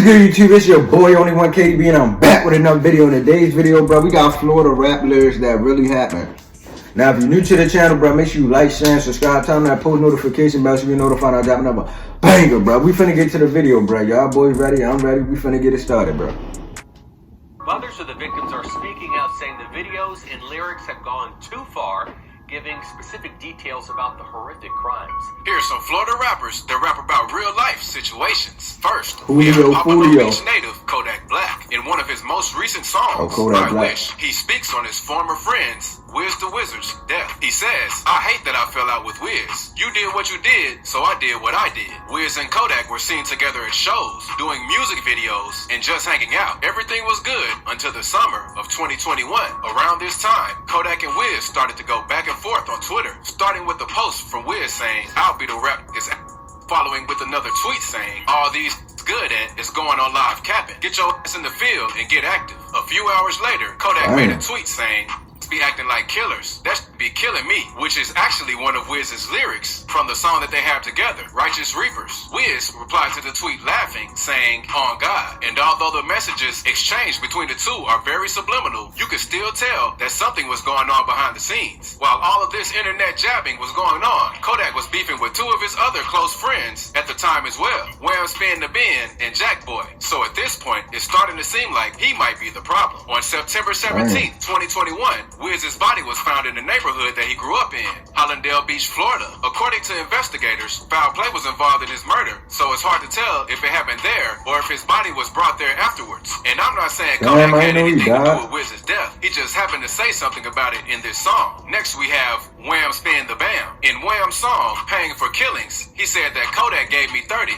good, YouTube? It's your boy, Only One KDB, and I'm back with another video. In today's video, bro, we got Florida rap lyrics that really happened. Now, if you're new to the channel, bro, make sure you like, share, and subscribe. Turn on that post notification bell so you notified I drop another banger, bro. We finna get to the video, bro. Y'all boys ready? I'm ready. We finna get it started, bro. Mothers of the victims are speaking out, saying the videos and lyrics have gone too far, giving specific details about the horrific crimes. Here's some Florida rappers that rap about real-life situations. First, we have Pompano Beach native Kodak Black. In one of his most recent songs, I Wish, he speaks on his former friends, Wiz the Wizard's death. He says, I hate that I fell out with Wiz. You did what you did, so I did what I did. Wiz and Kodak were seen together at shows, doing music videos, and just hanging out. Everything was good until the summer of 2021. Around this time, Kodak and Wiz started to go back and forth on Twitter, starting with a post from Wiz saying, I'll be the rap is following with another tweet saying, all these good at is going on live capping. Get your ass in the field and get active. A few hours later, Kodak made a tweet saying, be acting like killers. That should be killing me, which is actually one of Wiz's lyrics from the song that they have together, Righteous Reapers. Wiz replied to the tweet laughing, saying, on God. And although the messages exchanged between the two are very subliminal, you could still tell that something was going on behind the scenes. While all of this internet jabbing was going on, Kodak was beefing with two of his other close friends at the time as well, Wham Spin the Ben and Jack Boy. So at this point, it's starting to seem like he might be the problem. On September 17th, 2021, Wiz's body was found in the neighborhood that he grew up in, Hollandale Beach, Florida. According to investigators, foul play was involved in his murder, so it's hard to tell if it happened there or if his body was brought there afterwards. And I'm not saying Kodak had anything to do with Wiz's death. He just happened to say something about it in this song. Next we have Wham Spin the Bam. In Wham's song, Paying for Killings, he said that Kodak gave me 30.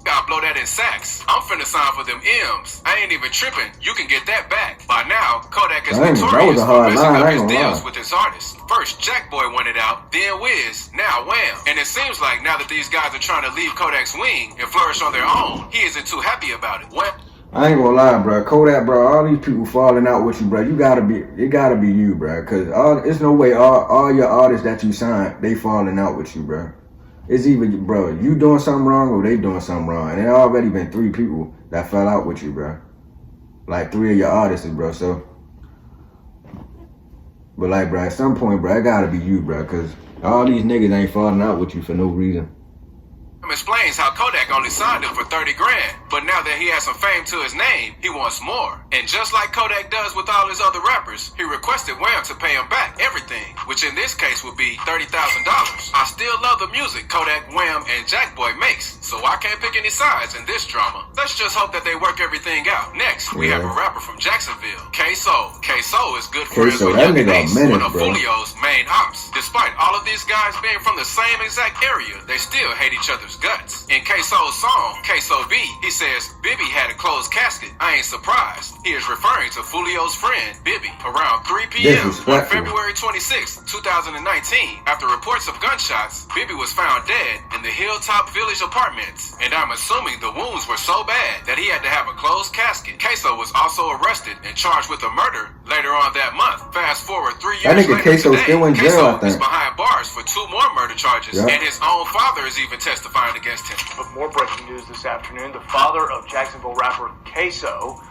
I'll blow that in sacks. I'm finna sign for them M's. I ain't even tripping. You can get that back. By now, Kodak is notorious for messing up his deals with his artists. First, Jack Boy wanted out, then Wiz, now Wham. And it seems like now that these guys are trying to leave Kodak's wing and flourish on their own, he isn't too happy about it. What? I ain't gonna lie, bro. Kodak, bro, all these people falling out with you, bro. It gotta be you, bro. Cause it's no way all your artists that you sign, they falling out with you, bro. It's either, bro, you doing something wrong or they doing something wrong. And there already been 3 people that fell out with you, bro. Like 3 of your artists, bro. So, but like, bro, at some point, bro, it gotta be you, bro. Cause all these niggas ain't falling out with you for no reason. Explains how Kodak only signed him for 30 grand, but now that he has some fame to his name, he wants more. And just like Kodak does with all his other rappers, he requested Wham to pay him back everything, which in this case would be $30,000. I still love the music Kodak, Wham, and Jack Boy makes, so I can't pick any sides in this drama. Let's just hope that they work everything out. Next, we have a rapper from Jacksonville, K-So. K-So is good friends with Young Ace, one of Fulio's main ops. Despite all of these guys being from the same exact area, they still hate each other's guts. In K-So's song, K-So B, he says, Bibby had a closed casket. I ain't surprised. He is referring to Fulio's friend, Bibby. Around 3 p.m. on February 26, 2019, after reports of gunshots, Bibby was found dead in the Hilltop Village apartments. And I'm assuming the wounds were so bad that he had to have a closed casket. K-So was also arrested and charged with a murder later on that month. Fast forward 3 years later K-So today, still in jail, I think. is behind bars for 2 more murder charges, and his own father is even testifying against him. But more breaking news this afternoon. The father of Jacksonville rapper K-So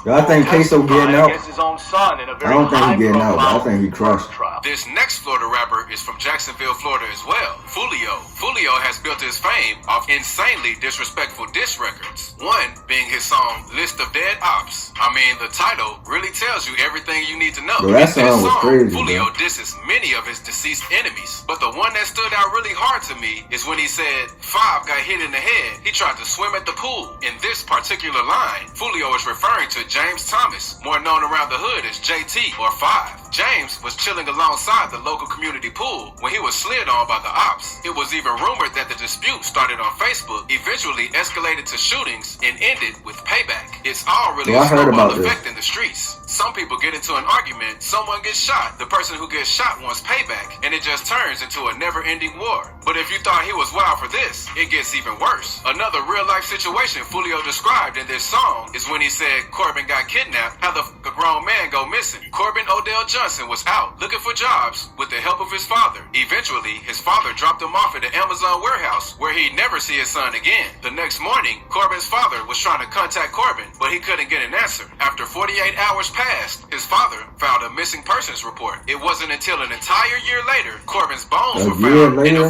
I think K-So getting out. his own son in a very I don't think he getting out, but I think he crushed. This next Florida rapper is from Jacksonville, Florida as well, Fulio. Fulio has built his fame off insanely disrespectful diss records. One being his song, List of Dead Ops. I mean, the title really tells you everything you need to know. Bro, that song was crazy, Fulio disses many of his deceased enemies, but the one that stood out really hard to me is when he said, 5 got hit in the head. He tried to swim at the pool. In this particular line, Fulio is referring to James Thomas, more known around the hood as JT or 5. James was chilling alongside the local community pool when he was slid on by the ops. It was even rumored that the dispute started on Facebook, eventually escalated to shootings, and ended with payback. It's all really a snowball effect in the streets. Some people get into an argument, someone gets shot, the person who gets shot wants payback, and it just turns into a never-ending war. But if you thought he was wild for this, it gets even worse. Another real-life situation Foolio described in this song is when he said Corbin got kidnapped, how the f*** a grown man go missing. Corbin Odell Johnson was out looking for jobs with the help of his father. Eventually, his father dropped him off at the Amazon warehouse where he'd never see his son again. The next morning, Corbin's father was trying to contact Corbin, but he couldn't get an answer. After 48 hours passed, his father filed a missing persons report. It wasn't until an entire year later, Corbin's bones were found in a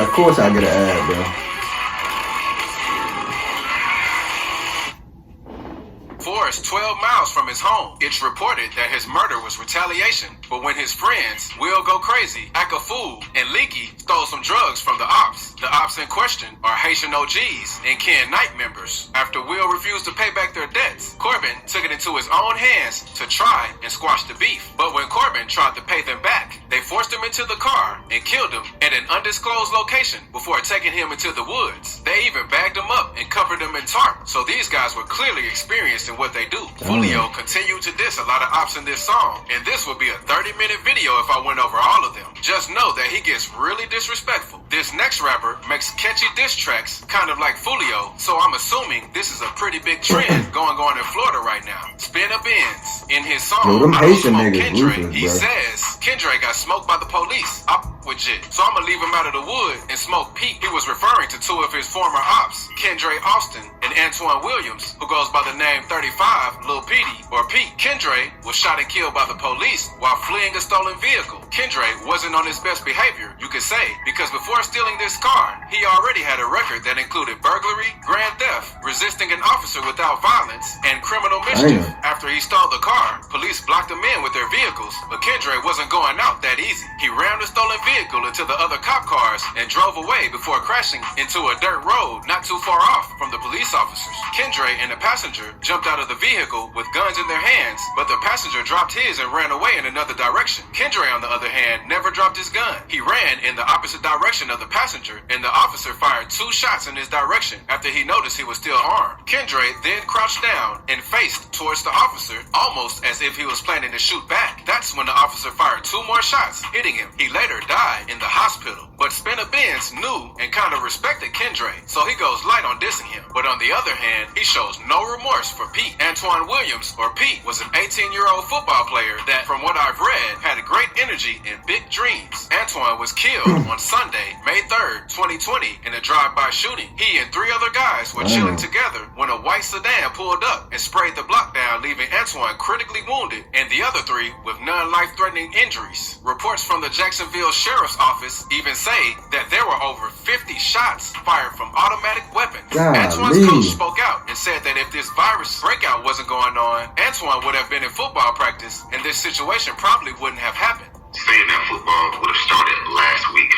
of course I get an ad, bro. Forest 12 miles from his home. It's reported that his murder was retaliation, but when his friends Will Go Crazy, Act a Fool, and Leaky stole some drugs from the ops in question are Haitian OGs and Ken Knight members. After Will refused to pay back their debts, Corbin took it into his own hands to try and squash the beef. But when Corbin tried to pay them back, they forced him into the car and killed him at an undisclosed location before taking him into the woods. They even bagged him up and covered him in tarp, so these guys were clearly experienced in what they do. Foolio continued to diss a lot of ops in this song, and this would be a 30-minute video if I went over all of them. Just know that he gets really disrespectful. This next rapper makes catchy diss tracks, kind of like Foolio, so I'm assuming this is a pretty big trend going on in Florida right now. Spin a Benz. In his song, I Don't Smoke Kendra, he says, Kendra got smoked by the police. I with Jit, so I'ma leave him out of the wood and smoke Pete. He was referring to two of his former ops, Kendra Austin and Antoine Williams, who goes by the name 35, Lil Petey, or Pete. Kendra was shot and killed by the police while fleeing a stolen vehicle. Kendra wasn't on his best behavior, you could say, because before stealing this car, he already had a record that included burglary, grand theft, resisting an officer without violence, and criminal mischief. After he stole the car, police blocked him in with their vehicles, but Kendra wasn't going out that easy. He rammed the stolen vehicle into the other cop cars and drove away before crashing into a dirt road not too far off from the police officers. Kendra and the passenger jumped out of the vehicle with guns in their hands, but the passenger dropped his and ran away in another direction. Kendra, on the other hand, never dropped his gun. He ran in the opposite direction of the passenger, and the officer fired 2 shots in his direction after he noticed he was still armed. Kendra then crouched down and faced towards the officer, almost as if he was planning to shoot back. That's when the officer fired 2 more shots, hitting him. He later died in the hospital. But Spinner Benz knew and kind of respected Kendra, so he goes light on dissing him. But on the other hand, he shows no remorse for Pete. Antoine Williams, or Pete, was an 18-year-old football player that, from what I've read, had a great energy and big dreams. Antoine was killed on Sunday, May 3rd, 2020, in a drive-by shooting. He and 3 other guys were chilling together when a white sedan pulled up and sprayed the block down, leaving Antoine critically wounded and the other 3 with non-life-threatening injuries. Reports from the Jacksonville Sheriff's Office even say that there were over 50 shots fired from automatic weapons. Antoine's coach spoke out and said that if this virus breakout wasn't going on, Antoine would have been in football practice and this situation probably wouldn't have happened. Saying that football would have started last week,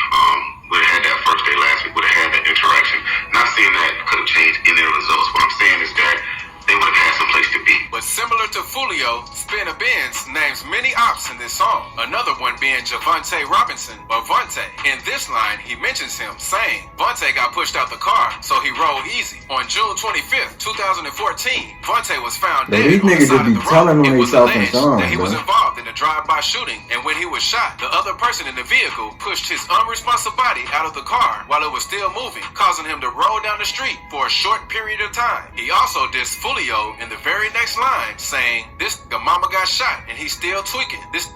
would have had that first day last week, would have had that interaction. Not saying that could have changed any of the results. What I'm saying is that they would have had some place to be. But similar to Foolio, Spinner Benz names many ops in this song. Another one being Javante Robinson, or Vontae. In this line, he mentions him, saying, Vontae got pushed out the car, so he rolled easy. On June 25th, 2014, Vontae was found dead on the side of the road. It was alleged that he was involved in a drive-by shooting, and when he was shot, the other person in the vehicle pushed his unresponsive body out of the car while it was still moving, causing him to roll down the street for a short period of time. He also dissed Foolio in the very next line, saying, this mama got shot and he's still tweaking. This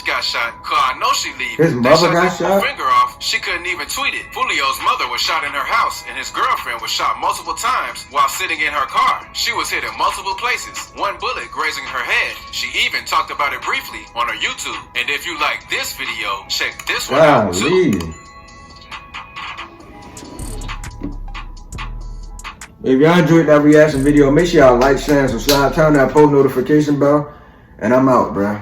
got shot, cause I know she leave. His mother got shot? Finger off, she couldn't even tweet it. Foolio's mother was shot in her house and his girlfriend was shot multiple times while sitting in her car. She was hit in multiple places, 1 bullet grazing her head. She even talked about it briefly on her YouTube. And if you like this video, check this one out too. If y'all enjoyed that reaction video, make sure y'all like, share, and subscribe. Turn that post notification bell. And I'm out, bruh.